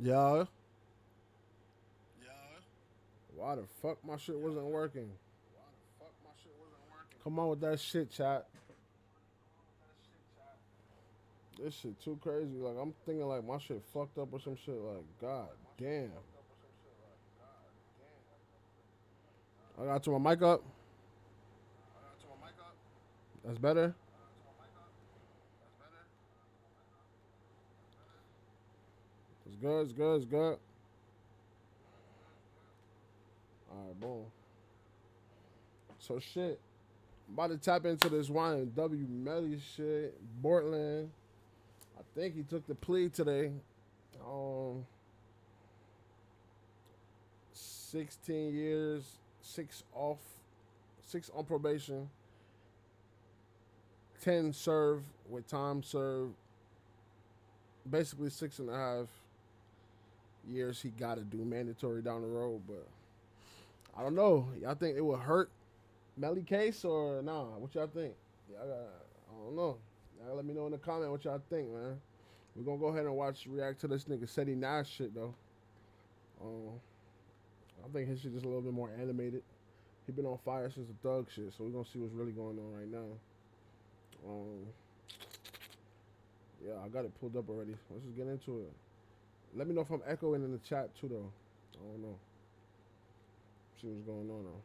Yeah. Why the fuck my shit wasn't working? Come on with that shit, chat. This shit too crazy. Like I'm thinking like my shit fucked up or some shit. Like god damn. I got to my mic up. That's better. It's good. It's good. It's good. All right, boom. So shit. I'm about to tap into this YNW Melly shit. Bortlen. I think he took the plea today. Um, 16 years, six off, six on probation, 10 served with time served. Basically 6.5 years he got to do mandatory down the road. But I don't know. Y'all think it would hurt Melly case or nah? What y'all think? I don't know. Y'all let me know in the comment what y'all think, man. We're gonna go ahead and react to this nigga Seti Nash shit though. Um, I think his shit just a little bit more animated. He been on fire since the thug shit, so we're gonna see what's really going on right now. Um, yeah, I got it pulled up already. Let's just get into it. Let me know if I'm echoing in the chat too, though. I don't know. See what's going on now.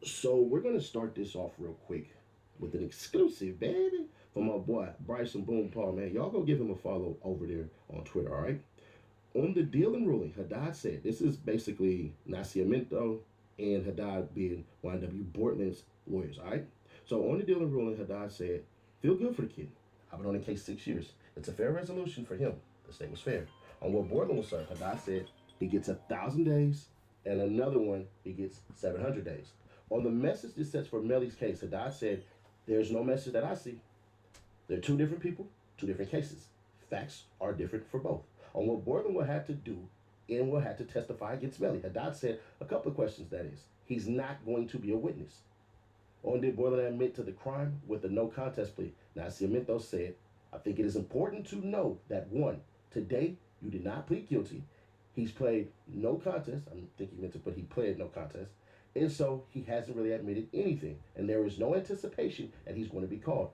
So we're gonna start this off real quick with an exclusive, baby, from my boy Bryson Boom Paul, man. Y'all go give him a follow over there on Twitter, all right? On the deal and ruling, Haddad said this is basically Nascimento and Haddad being YNW Bortlen's lawyers, all right? So on the deal and ruling, Haddad said, feel good for the kid. I've been on the case 6 years. It's a fair resolution for him. The state was fair. On what Bortlen was served, Haddad said he gets 1,000 days, and another one he gets 700 days. On the message this sets for Melly's case, Haddad said, there's no message that I see. They're two different people, two different cases. Facts are different for both. On what Bortlen will have to do and will have to testify against Melly, Haddad said a couple of questions, that is. He's not going to be a witness. On did Bortlen admit to the crime with a no contest plea? Nascimento said, I think it is important to know that one, today you did not plead guilty. He's played no contest. I think he meant to put he pled no contest. And so he hasn't really admitted anything. And there is no anticipation that he's going to be called.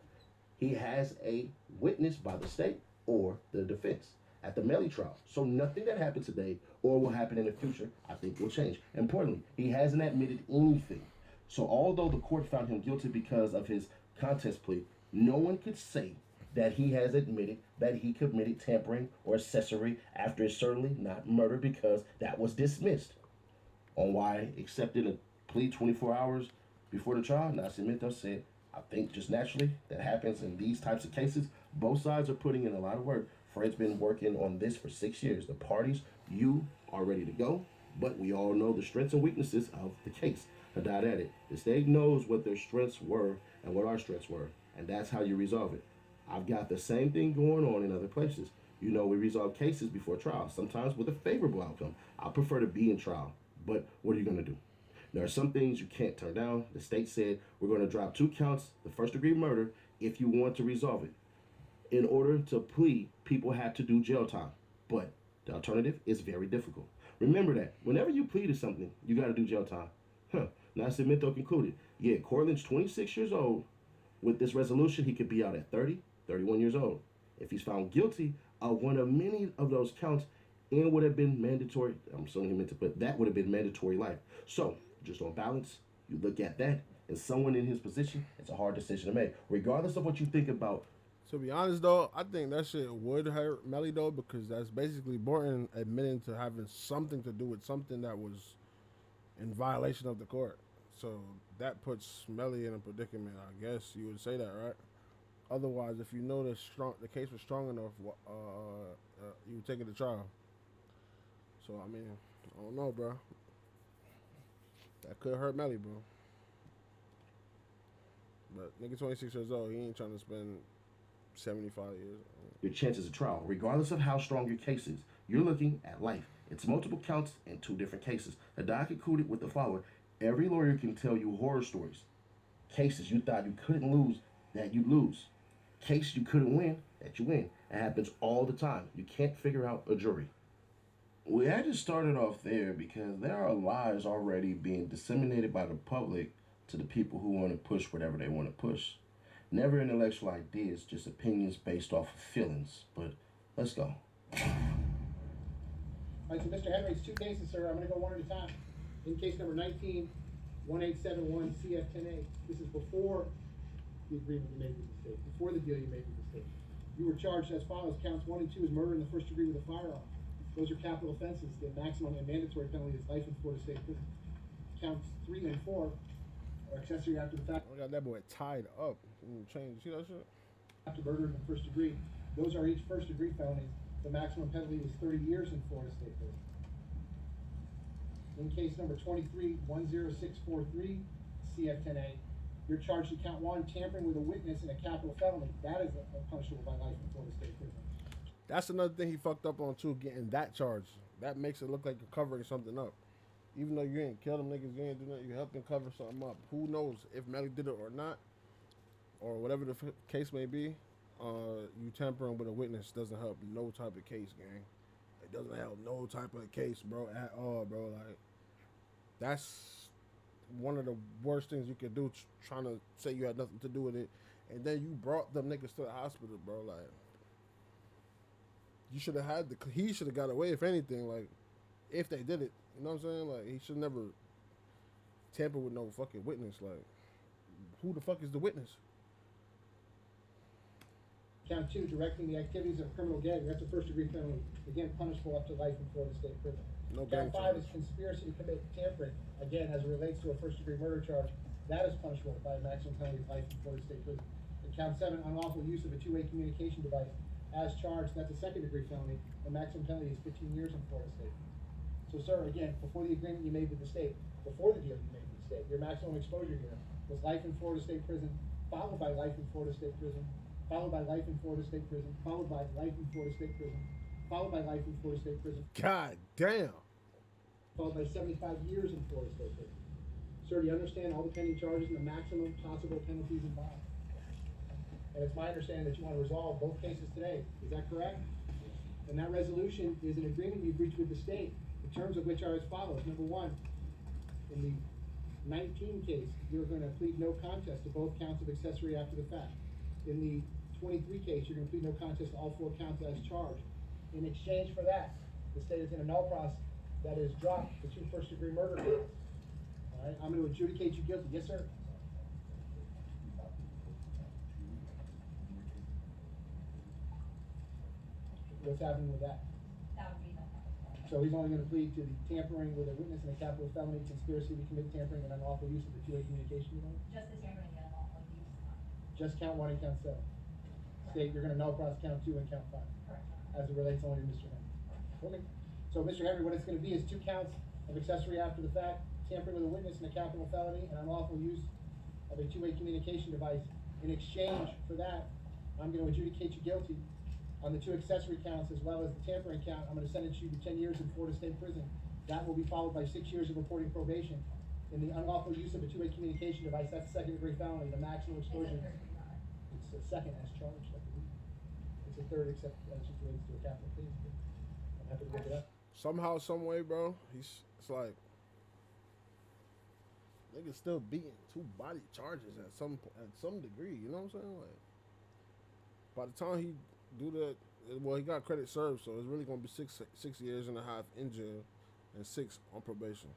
He has a witness by the state or the defense at the Melly trial. So nothing that happened today or will happen in the future, I think, will change. Importantly, he hasn't admitted anything. So although the court found him guilty because of his contest plea, no one could say that he has admitted that he committed tampering or accessory after it's certainly not murder because that was dismissed. On why accepting a plea 24 hours before the trial, Nascimento said, I think just naturally that happens in these types of cases. Both sides are putting in a lot of work. Fred's been working on this for 6 years. The parties, you are ready to go, but we all know the strengths and weaknesses of the case. Haddad added, the state knows what their strengths were and what our strengths were, and that's how you resolve it. I've got the same thing going on in other places. You know, we resolve cases before trial, sometimes with a favorable outcome. I prefer to be in trial, but what are you going to do? There are some things you can't turn down. The state said we're going to drop 2 counts, the first degree murder, if you want to resolve it. In order to plead, people have to do jail time, but the alternative is very difficult. Remember that whenever you plead to something, you got to do jail time. Huh. Nascimento concluded, yeah, Cortland's 26 years old. With this resolution, he could be out at 30, 31 years old. If he's found guilty of one of many of those counts, and would have been mandatory. I'm assuming he meant to put that would have been mandatory life. So, just on balance, you look at that, and someone in his position, it's a hard decision to make. Regardless of what you think about. To be honest though, I think that shit would hurt Melly though because that's basically Borton admitting to having something to do with something that was in violation of the court. So that puts Melly in a predicament. I guess you would say that, right? Otherwise, if you know the case was strong enough, you would take it to trial. So I mean, I don't know, bro. That could hurt Melly, bro. But nigga, 26 years old, he ain't trying to spend 75 years. Your chances of trial, regardless of how strong your case is, you're looking at life. It's multiple counts in 2 different cases. Haddad concluded with the following. Every lawyer can tell you horror stories. Cases you thought you couldn't lose, that you lose. Case you couldn't win, that you win. It happens all the time. You can't figure out a jury. We had to start it off there because there are lies already being disseminated by the public to the people who want to push whatever they want to push. Never intellectual ideas, just opinions based off of feelings. But let's go. All right, so Mr. Henry, it's two cases, sir. I'm going to go one at a time. In case number 19-1871 CF10A, this is before the agreement you made with the state, before the deal you made with the state. You were charged as follows. Counts 1 and 2 is murder in the first degree with a firearm. Those are capital offenses. The maximum and mandatory penalty is life in Florida State Prison. Counts 3 and 4 are accessory after the fact. I got that boy tied up. Change. See that shit? After murder in the first degree. Those are each first degree felonies. The maximum penalty is 30 years in Florida State Prison. In case number 23-10643 CF10A, you're charged to count 1, tampering with a witness in a capital felony. That is punishable by life in Florida State Prison. That's another thing he fucked up on too, getting that charge. That makes it look like you're covering something up. Even though you ain't kill them niggas, you ain't do nothing, you helping cover something up. Who knows if Melly did it or not, or whatever the case may be. You tampering with a witness doesn't help no type of case, gang. It doesn't help no type of case, bro, at all, bro. Like, that's one of the worst things you could do, trying to say you had nothing to do with it, and then you brought them niggas to the hospital, bro. Like, you should have had he should have got away, if anything, like, if they did it. You know what I'm saying? Like, he should never tamper with no fucking witness. Like, who the fuck is the witness? Count 2, directing the activities of criminal gang. That's a first degree felony. Again, punishable up to life in Florida State Prison. No Count gang 5 charge. is conspiracy to commit tampering. Again, as it relates to a first degree murder charge, that is punishable by a maximum penalty of life in Florida State Prison. And count 7, unlawful use of a two-way communication device. As charged, that's a second degree felony. The maximum penalty is 15 years in Florida State. So, sir, again, before the agreement you made with the state, before the deal you made with the state, your maximum exposure here was life in Florida State Prison, followed by life in Florida State Prison, followed by life in Florida State Prison, followed by life in Florida State Prison, followed by life in Florida State Prison, God damn. followed by 75 years in Florida State Prison. Sir, do you understand all the pending charges and the maximum possible penalties involved? And it's my understanding that you want to resolve both cases today. Is that correct? And that resolution is an agreement you've reached with the state, the terms of which are as follows. Number 1, in the 19 case, you're going to plead no contest to both counts of accessory after the fact. In the 23 case, you're going to plead no contest to all 4 counts as charged. In exchange for that, the state is in a null process that is dropped the 2 first degree murder counts. All right, I'm going to adjudicate you guilty. Yes, sir? What's happening with that? That would be no problem. So he's only going to plead to the tampering with a witness in a capital felony, conspiracy to commit tampering and unlawful use of the two-way communication device? Just the tampering and unlawful use. Just count 1 and count 7. State, you're going to null process count 2 and count 5. Correct. As it relates only to Mr. Henry. Okay. So Mr. Henry, what it's going to be is 2 counts of accessory after the fact, tampering with a witness in a capital felony, and unlawful use of a two-way communication device. In exchange for that, I'm going to adjudicate you guilty on the 2 accessory counts as well as the tampering count. I'm going to sentence you to 10 years in Florida State Prison. That will be followed by 6 years of reporting probation. In the unlawful use of a two-way communication device, that's a second degree felony. The maximum exposure. It's a second as charged, I believe. It's a third except as it relates to a capital plea. I'm happy to look it up. Somehow, some way, bro. It's like niggas still beating 2 body charges at some degree. You know what I'm saying? Like, by the time he do that, well, he got credit served, so it's really gonna be 6 years and a half in jail and 6 on probation.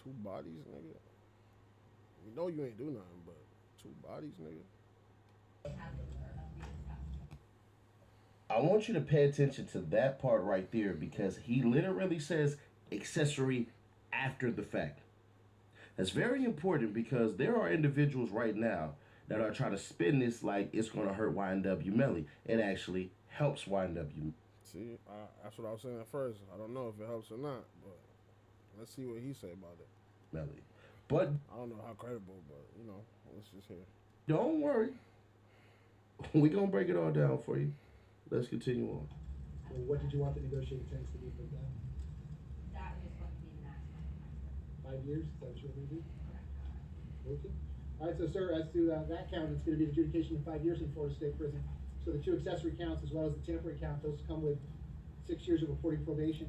2 bodies, nigga. You know you ain't do nothing, but 2 bodies, nigga. I want you to pay attention to that part right there because he literally says accessory after the fact. That's very important because there are individuals right now that are trying to spin this like it's going to hurt YNW Melly. It actually helps YNW. See, that's what I was saying at first. I don't know if it helps or not, but let's see what he say about it. Melly. But I don't know how credible, but you know, let's just hear. don't worry. We're going to break it all down for you. Let's continue on. Well, what did you want the negotiated sentence to be for that? That is going to be the maximum. 5 years? Is that what you're going to do? Correct. Okay. All right, so sir, as to that count, it's going to be the adjudication of 5 years in Florida State Prison. So the two accessory counts as well as the temporary count, those come with 6 years of reporting probation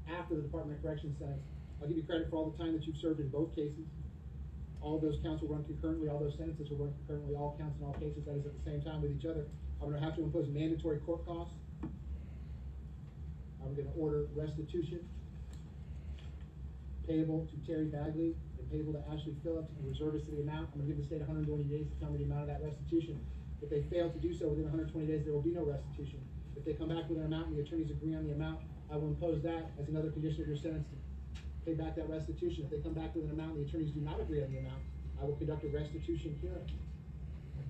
after the Department of Corrections sentence. I'll give you credit for all the time that you've served in both cases. All of those counts will run concurrently, all those sentences will run concurrently, all counts in all cases, that is at the same time with each other. I'm gonna have to impose mandatory court costs. I'm gonna order restitution payable to Terry Bagley and payable to Ashley Phillips and reserve it to the amount. I'm gonna give the state 120 days to tell me the amount of that restitution. If they fail to do so within 120 days, there will be no restitution. If they come back with an amount and the attorneys agree on the amount, I will impose that as another condition of your sentence to pay back that restitution. If they come back with an amount and the attorneys do not agree on the amount, I will conduct a restitution hearing.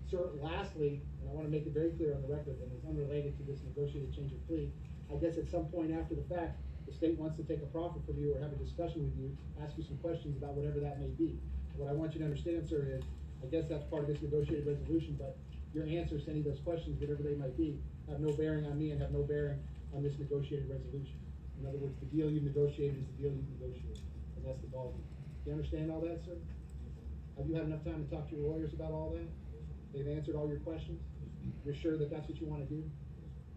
Sir, lastly, and I want to make it very clear on the record, and it's unrelated to this negotiated change of plea, I guess at some point after the fact, the state wants to take a proffer from you or have a discussion with you, ask you some questions about whatever that may be. What I want you to understand, sir, is I guess that's part of this negotiated resolution, but your answers to any of those questions, whatever they might be, have no bearing on me and have no bearing on this negotiated resolution. In other words, the deal you negotiated is the deal you negotiated, and that's the ballgame. Do you understand all that, sir? Have you had enough time to talk to your lawyers about all that? They've answered all your questions? You're sure that that's what you want to do?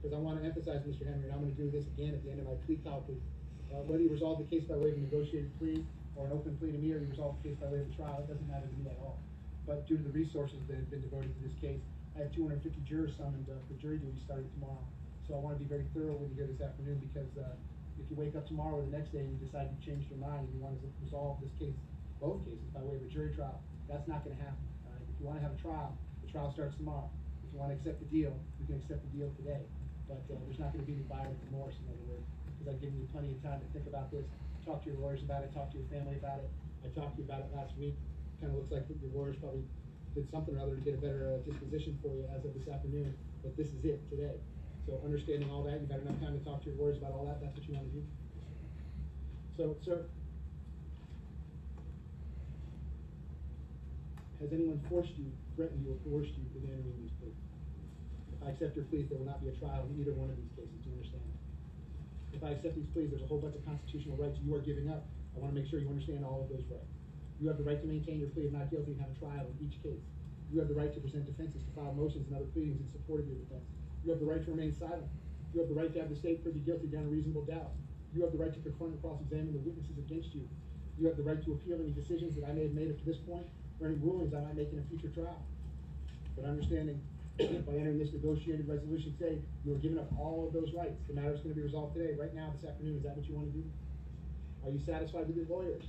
Because I want to emphasize, Mr. Henry, and I'm going to do this again at the end of my plea colloquy, whether you resolve the case by way of a negotiated plea or an open plea to me, or you resolve the case by way of a trial, it doesn't matter to me at all. But due to the resources that have been devoted to this case, I have 250 jurors summoned for jury duty starting tomorrow. So I want to be very thorough with you here this afternoon, because if you wake up tomorrow or the next day and you decide you changed your mind and you want to resolve this case, both cases, by way of a jury trial, that's not going to happen. All right? If you want to have a trial, the trial starts tomorrow. If you want to accept the deal, you can accept the deal today. But there's not going to be any violent remorse, in other words, because I've given you plenty of time to think about this, talk to your lawyers about it, talk to your family about it. I talked to you about it last week. Kind of looks like your lawyers probably did something or other to get a better disposition for you as of this afternoon, but this is it today. So understanding all that, you've had enough time to talk to your lawyers about all that, that's what you want to do. So, sir, has anyone forced you, threatened you, or coerced you into entering these pleas? If I accept your pleas, there will not be a trial in either one of these cases, do you understand? If I accept these pleas, there's a whole bunch of constitutional rights you are giving up. I want to make sure you understand all of those rights. You have the right to maintain your plea of not guilty and have a trial in each case. You have the right to present defenses, to file motions and other pleadings in support of your defense. You have the right to remain silent. You have the right to have the state prove you guilty beyond a reasonable doubt. You have the right to confront and cross-examine the witnesses against you. You have the right to appeal any decisions that I may have made up to this point, or any rulings I might make in a future trial. But understanding, by entering this negotiated resolution today, you are giving up all of those rights. The matter is going to be resolved today, right now, this afternoon. Is that what you want to do? Are you satisfied with your lawyers?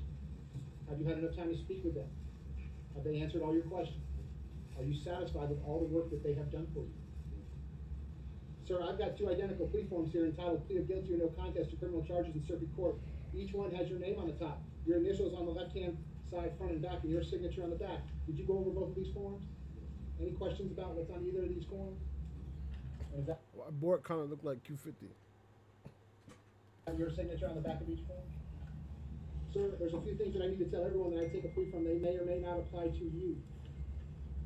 Have you had enough time to speak with them? Have they answered all your questions? Are you satisfied with all the work that they have done for you? Sir, I've got two identical plea forms here entitled Plea of Guilty or No Contest to Criminal Charges in Circuit Court. Each one has your name on the top, your initials on the left-hand side, front and back, and your signature on the back. Did you go over both of these forms? Any questions about what's on either of these forms? And is that Bort kind of looked like Q50. your signature on the back of each form? Sir, there's a few things that I need to tell everyone that I take a plea from. They may or may not apply to you.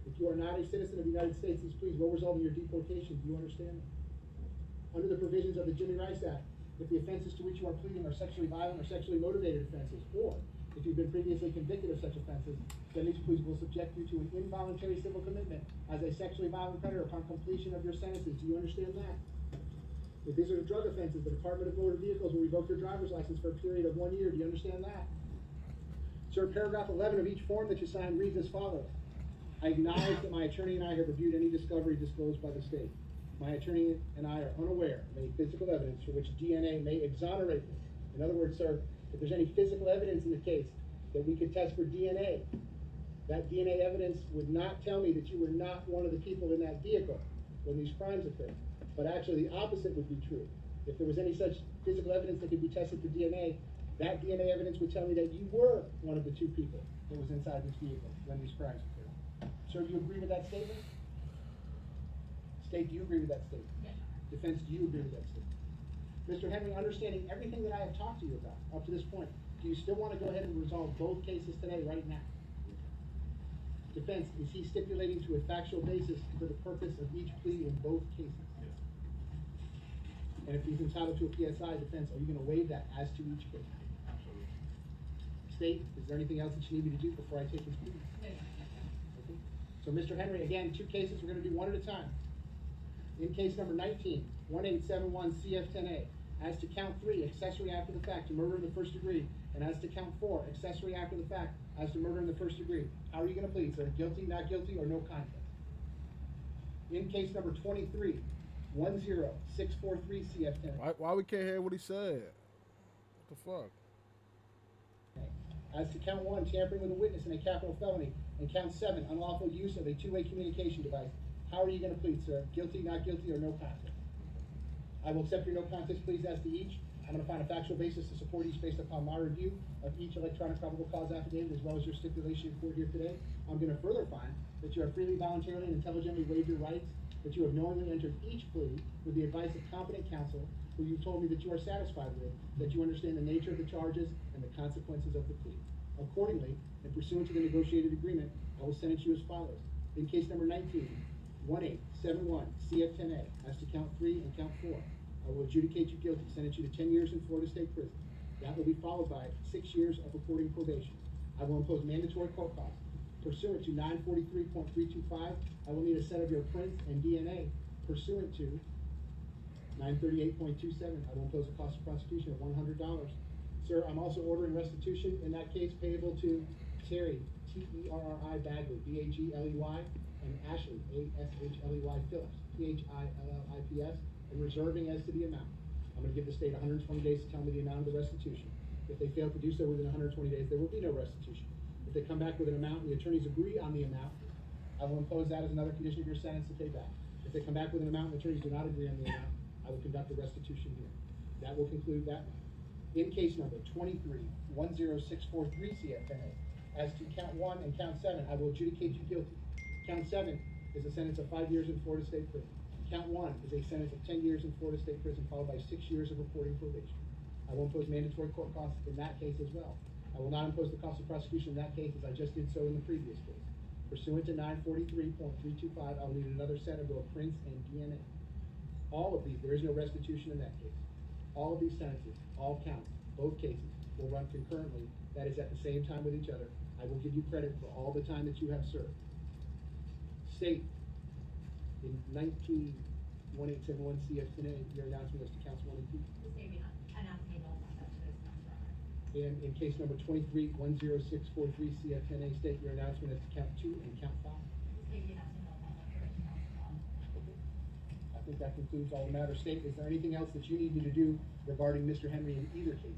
If you are not a citizen of the United States, these pleas will result in your deportation. Do you understand that? Under the provisions of the Jimmy Rice Act, if the offenses to which you are pleading are sexually violent or sexually motivated offenses, or if you've been previously convicted of such offenses, then these pleas will subject you to an involuntary civil commitment as a sexually violent predator upon completion of your sentences. Do you understand that? If these are the drug offenses, the Department of Motor Vehicles will revoke your driver's license for a period of 1 year. Do you understand that? Sir, paragraph 11 of each form that you sign reads as follows. I acknowledge that my attorney and I have reviewed any discovery disclosed by the state. My attorney and I are unaware of any physical evidence for which DNA may exonerate me. In other words, sir, if there's any physical evidence in the case that we could test for DNA, that DNA evidence would not tell me that you were not one of the people in that vehicle when these crimes occurred. But actually the opposite would be true. If there was any such physical evidence that could be tested for DNA, that DNA evidence would tell me that you were one of the two people that was inside this vehicle when these crimes occurred. Sir, do you agree with that statement? State, do you agree with that statement? Yes. Defense, do you agree with that statement? Mr. Henry, understanding everything that I have talked to you about up to this point, do you still want to go ahead and resolve both cases today, right now? Defense, is he stipulating to a factual basis for the purpose of each plea in both cases? Yes. And if he's entitled to a PSI, defense, are you going to waive that as to each case? Absolutely. State, is there anything else that you need me to do before I take his plea? No, no, no. Okay. So, Mr. Henry, again, two cases, we're going to do one at a time. In case number 19, 1871 CF10A, as to count 3, accessory after the fact to murder in the first degree, and as to count 4, accessory after the fact as to murder in the first degree. How are you going to plead, sir? Guilty, not guilty, or no contest? In case number 23, 10643 CF10A. Why we can't hear what he said? What the fuck? As to count 1, tampering with a witness in a capital felony, and count 7, unlawful use of a two-way communication device. How are you going to plead, sir? Guilty, not guilty, or no contest? I will accept your no contest pleas as to each. I'm going to find a factual basis to support each based upon my review of each electronic probable cause affidavit as well as your stipulation in court here today. I'm going to further find that you have freely, voluntarily, and intelligently waived your rights, that you have knowingly entered each plea with the advice of competent counsel who you've told me that you are satisfied with, that you understand the nature of the charges and the consequences of the plea. Accordingly, and pursuant to the negotiated agreement, I will sentence you as follows. In case number 19, 1871 CF10A, as to count 3 and count 4, I will adjudicate you guilty, sentence you to 10 years in Florida State Prison. That will be followed by 6 years of reporting probation. I will impose mandatory court costs. Pursuant to 943.325, I will need a set of your prints and DNA. Pursuant to 938.27, I will impose a cost of prosecution of $100. Sir, I'm also ordering restitution in that case payable to Terry, T-E-R-R-I Bagley, B-A-G-L-E-Y, and Ashley, A-S-H-L-E-Y Phillips, P-H-I-L-L-I-P-S, and reserving as to the amount. I'm going to give the state 120 days to tell me the amount of the restitution. If they fail to do so within 120 days, there will be no restitution. If they come back with an amount and the attorneys agree on the amount, I will impose that as another condition of your sentence to pay back. If they come back with an amount and the attorneys do not agree on the amount, I will conduct a restitution here. That will conclude that one. In case number 23-10643 CFNA, as to count 1 and count 7, I will adjudicate you guilty. Count 7 is a sentence of 5 years in Florida State Prison. Count 1 is a sentence of 10 years in Florida State Prison, followed by 6 years of reporting probation. I will impose mandatory court costs in that case as well. I will not impose the cost of prosecution in that case as I just did so in the previous case. Pursuant to 943.325, I will need another set of your prints and DNA. All of these, there is no restitution in that case. All of these sentences, all counts, both cases, will run concurrently, that is at the same time with each other. I will give you credit for all the time that you have served. State, in 19-1871 CF10A, your announcement as to counts 1 and 2. The state announcing no contest to this matter. And in case number 23-10643 CF10A, state your announcement as to count 2 and count 5. The state announcing no contest to this matter. I think that concludes all the matters. State, is there anything else that you need me to do regarding Mr. Henry in either case?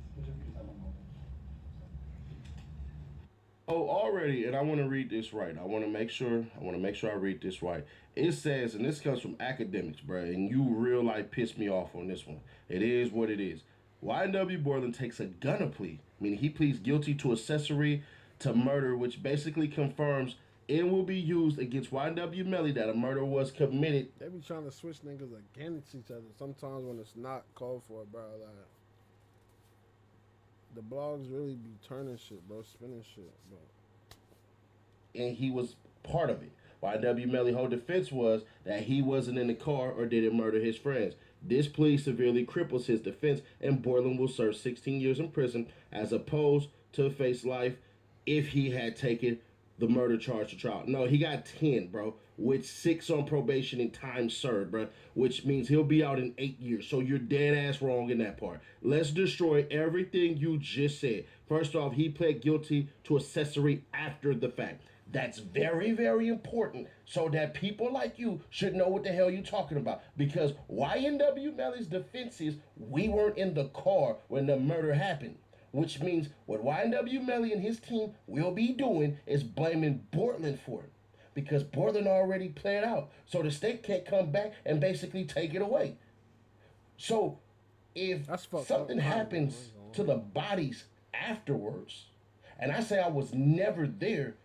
Oh, already, and I want to read this right. I want to make sure I read this right. It says, and this comes from academics, bro, and you real life pissed me off on this one. It is what it is. YNW Bortlen takes a gunner plea, meaning he pleads guilty to accessory to murder, which basically confirms it will be used against YNW Melly that a murder was committed. They be trying to switch niggas against each other sometimes when it's not called for, bro. Like, the blogs really be turning shit, bro, spinning shit, bro. And he was part of it. YW Melly whole defense was that he wasn't in the car or didn't murder his friends. This plea severely cripples his defense, and Bortlen will serve 16 years in prison as opposed to face life if he had taken the murder charge to trial. No, he got 10, bro, with 6 on probation and time served, bro, which means he'll be out in 8 years. So you're dead ass wrong in that part. Let's destroy everything you just said. First off, he pled guilty to accessory after the fact. That's very, very important so that people like you should know what the hell you're talking about. Because YNW Melly's defense is we weren't in the car when the murder happened. Which means what YNW Melly and his team will be doing is blaming Bortlen for it. Because Bortlen already played out. So the state can't come back and basically take it away. So if something happens to the bodies afterwards, and I say I was never there,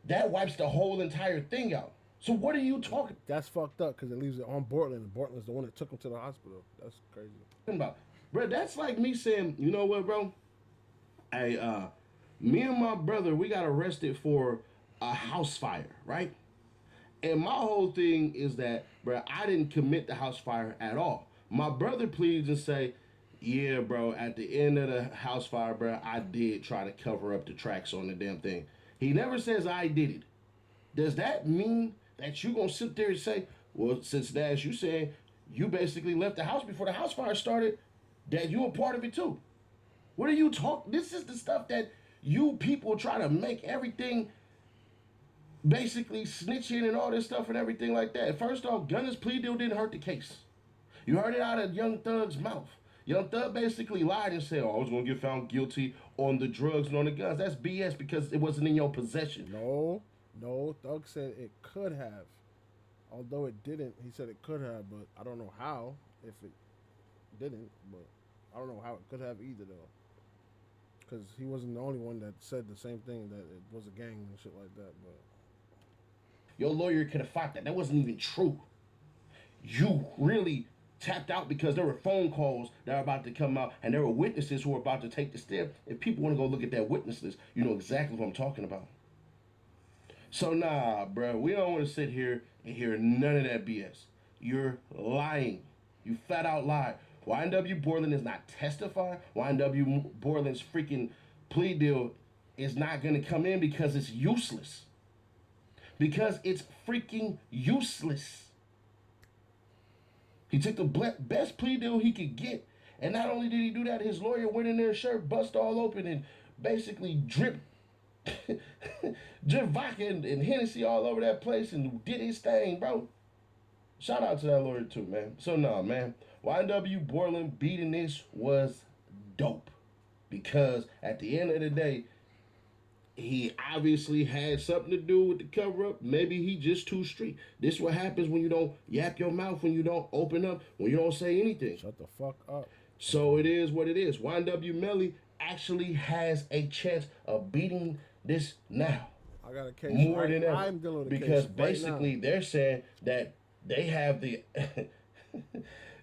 that wipes the whole entire thing out. So what are you talking That's fucked up because it leaves it on Bortlen, and Bortlen's the one that took him to the hospital. That's crazy. about? Bro, that's like me saying, you know what, bro? Hey, me and my brother, we got arrested for a house fire, right? And my whole thing is that, bro, I didn't commit the house fire at all. My brother pleads and say, yeah, bro, at the end of the house fire, bro, I did try to cover up the tracks on the damn thing. He never says I did it. Does that mean that you gonna sit there and say, Well, since that's you saying you basically left the house before the house fire started, that you were part of it too. What are you talking? This is the stuff that you people try to make everything basically snitching and all this stuff and everything like that. First off, Gunner's plea deal didn't hurt the case. You heard it out of Young Thug's mouth. Young Thug basically lied and said, "Oh, I was gonna get found guilty on the drugs and on the guns." That's BS because it wasn't in your possession. No. Thug said it could have. Although it didn't, he said it could have, but I don't know how. If it didn't, but I don't know how it could have either though. Because he wasn't the only one that said the same thing that it was a gang and shit like that. But Your lawyer could have fought that. That wasn't even true. You really tapped out because there were phone calls that were about to come out and there were witnesses who were about to take the step. If people want to go look at that witness list, you know exactly what I'm talking about. So nah, bro, we don't want to sit here and hear none of that BS. You're lying. You flat out lied. YNW Bortlen is not testifying. YNW Bortlen's freaking plea deal is not going to come in because it's useless. Because it's freaking useless. He took the best plea deal he could get. And not only did he do that, his lawyer went in there, shirt bust all open, and basically dripped drip vodka and Hennessy all over that place and did his thing, bro. Shout out to that lawyer too, man. So nah, man. YNW Bortlen beating this was dope. Because at the end of the day, he obviously had something to do with the cover up. Maybe he just too street. This is what happens when you don't yap your mouth, when you don't open up, when you don't say anything. shut the fuck up. So it is what it is. YNW Melly actually has a chance of beating this now. I got a case More than ever. I'm dealing with a because case basically right they're saying that they have the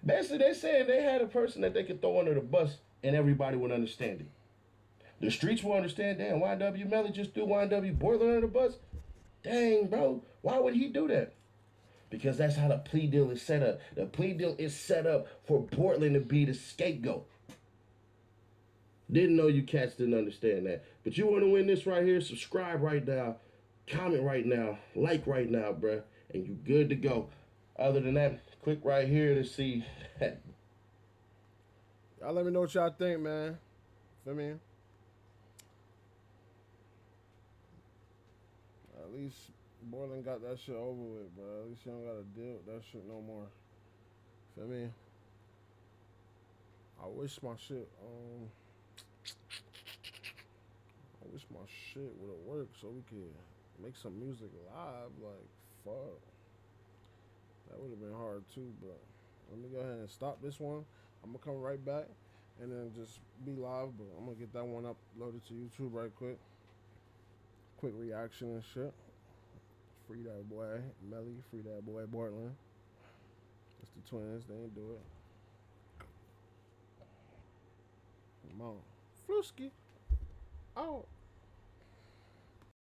basically they're saying they had a person that they could throw under the bus and everybody would understand it. The streets will understand, damn, YNW Melly just threw YNW Bortlen under the bus. Dang, bro, why would he do that? Because that's how the plea deal is set up. The plea deal is set up for Bortlen to be the scapegoat. Didn't know you cats didn't understand that. But you want to win this right here, subscribe right now, comment right now, like right now, bruh, and you good to go. Other than that, click right here to see that. Y'all let me know what y'all think, man. Feel me? At least Bortlen got that shit over with, bro. At least you don't gotta deal with that shit no more. Feel me? I wish my shit, I wish my shit would have worked so we could make some music live. Like, fuck. That would have been hard too, but let me go ahead and stop this one. I'm gonna come right back and then just be live, but I'm gonna get that one uploaded to YouTube right quick. Quick reaction and shit. Free that boy Melly, free that boy Bortlen. It's the twins, they ain't do it. Come on. Flusky. Oh.